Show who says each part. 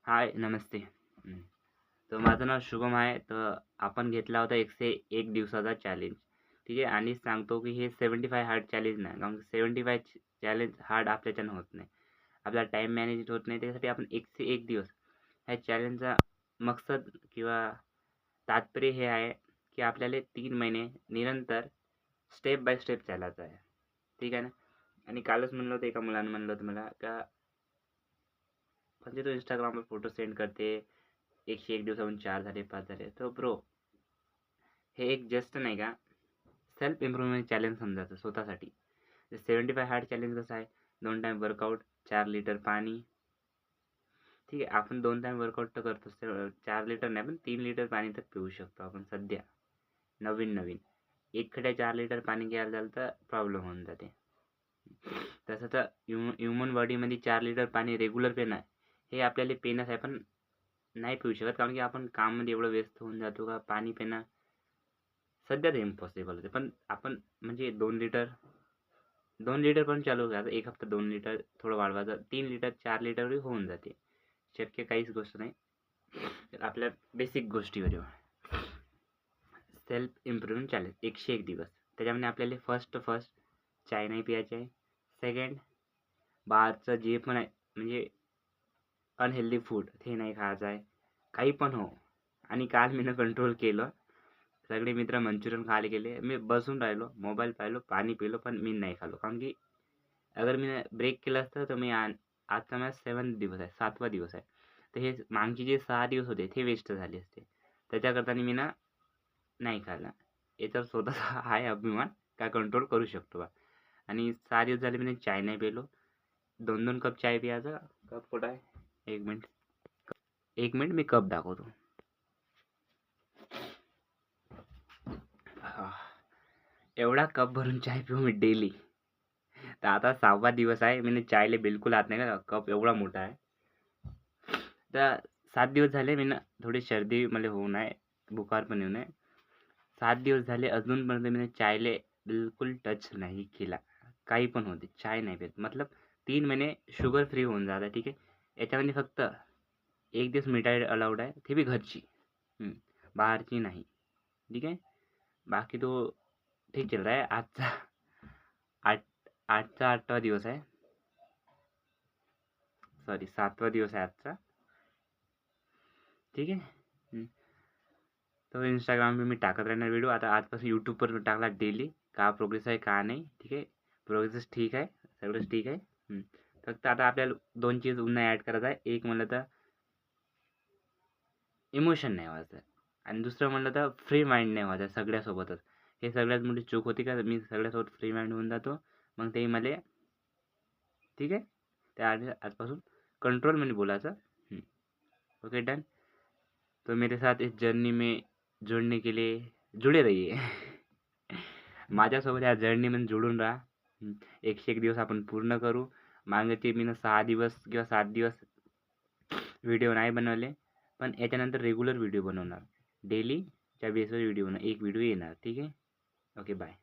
Speaker 1: हाय, नमस्ते. तर माझं नाव शुभम आहे. तर आपण घेतला होता 101 दिवसाचा चॅलेंज. ठीक आहे. आणि सांगतो की हे 75 हार्ड चॅलेंज नाही. कारण 75 चॅलेंज हार्ड आपल्याच्यानं होत नाही. आपला टाईम मॅनेज होत नाही. त्यासाठी आपण 101 दिवस ह्या चॅलेंजचा मकसद किंवा तात्पर्य हे आहे की आपल्याला 3 महिने निरंतर स्टेप बाय स्टेप चालायचं आहे. ठीक आहे ना. आणि कालच म्हणलं होतं, एका मुलानं म्हणलं होतं मला का म्हणजे तो इंस्टाग्रामवर फोटो सेंड करते, 101 दिवसाहून 4 झाले, 5 झाले. तर ब्रो, हे एक जस्ट नाही का सेल्फ इम्प्रूव्हमेंट चॅलेंज समजायचं स्वतःसाठी. 75 हार्ड चॅलेंज कसं आहे, 2 टाईम वर्कआउट, 4 लिटर पाणी. ठीक आहे, आपण 2 टाईम वर्कआउट तर करतोच. 4 लिटर नाही, पण 3 लिटर पाणी तर पिऊ शकतो आपण सध्या. नवीन एखाद्या 4 लिटर पाणी घ्यायला झालं तर प्रॉब्लेम होऊन जाते. तसं तर ह्युमन बॉडीमध्ये 4 लिटर पाणी रेग्युलर पिणं हे आपल्याला पेनच आहे, पण नाही पिऊ शकत. कारण की आपण काममध्ये एवढं व्यस्त होऊन जातो का पाणी पिणं सध्या तर इम्पॉसिबल होते. पण आपण म्हणजे 2 लिटर पण चालू करायचं. एक हप्ता 2 लिटर थोडं वाढवायचं. 3 लिटर 4 लिटर होऊन जाते. शक्य काहीच गोष्ट नाही. तर आपल्या बेसिक गोष्टीवर येऊ. सेल्फ इम्प्रूव्हमेंट चॅलेंज 101 दिवस. त्याच्यामध्ये आपल्याला फर्स्ट चाय नाही प्यायची आहे. सेकंड, बाहेरचं जे पण आहे म्हणजे अनहेल्दी फूड ते नाही खायचं आहे. काही पण हो. आणि काल मी कंट्रोल केलं. सगळे मित्र मंचुरियन खायला गेले. मी बसून राहिलो, मोबाईल पाहिलो, पाणी पिलो, पण मी नाही खाल्लो. कारण की अगर मी ब्रेक केलं असतं तर मी आजचा माझा 7th दिवस आहे, 7वा दिवस आहे. तर हे मागचे जे 6 दिवस होते ते वेस्ट झाले असते. त्याच्याकरता मी नाही खाल्ला. याच्यावर स्वतःचा आहे अभिमान का कंट्रोल करू शकतो बा. आणि 6 दिवस झाले मी चाय नाही पिलो. 2-2 कप चाय प्यायचा. कप कुठं आहे? 1 मिनिट. 1 मिनिट, मी कप दाखवतो. एवढा कप भरून चाय पिऊ मी डेली. तर आता 6वा दिवस आहे. मी चायला बिलकुल हात नाही लावला. कप एवढा मोठा आहे. तर 7 दिवस झाले थोडी सर्दी मला होऊ नये, बुखार पण येऊ नये. 7 दिवस झाले अजूनपर्यंत मी चायले बिलकुल टच नाही केला. काही पण होते, चाय नाही पीत. मतलब 3 महिने शुगर फ्री होऊन झाला. ठीक आहे. याच्यामध्ये फक्त 1 दिवस मिठाई अलाउड आहे, ते बी घरची, बाहेरची नाही. ठीक आहे. बाकी तो ठीक चल रहा है. आजचा 8वा दिवस आहे. सॉरी, 7वा दिवस आहे आजचा. ठीक आहे. तो इंस्टाग्रामवर मी टाकत राहणार व्हिडिओ. आता आजपासून यूट्यूबवर टाकला डेली. का प्रोग्रेस आहे का नाही. ठीक आहे. प्रोग्रेस ठीक आहे, सगळंच ठीक आहे. फक्त आता आपल्याला 2 चीज पुन्हा ॲड करायचं आहे. एक म्हणलं तर इमोशन नाही व्हायचं आणि दुसरं म्हणलं तर फ्री माइंड नाही व्हायचं सगळ्यासोबतच. हे सगळ्यात मोठी चूक होती का मी सगळ्यासोबत फ्री माइंड होऊन जातो. मग ते मला ठीक आहे. त्या आजपासून कंट्रोलमध्ये बोलायचं. Okay, done. तो मेरे साथ इस जर्नी में जुड़ने के लिए जुड़े रहिए. माझ्यासोबत या जर्नीमध्ये जुळून राहा. 101 दिवस आपण पूर्ण करू. मागचे मी 6 दिवस किंवा 7 दिवस व्हिडिओ नाही बनवले, पण याच्यानंतर रेग्युलर व्हिडिओ बनवणार. डेलीच्या बेसवर व्हिडिओ एक व्हिडिओ येणार. ठीक आहे. Okay, bye.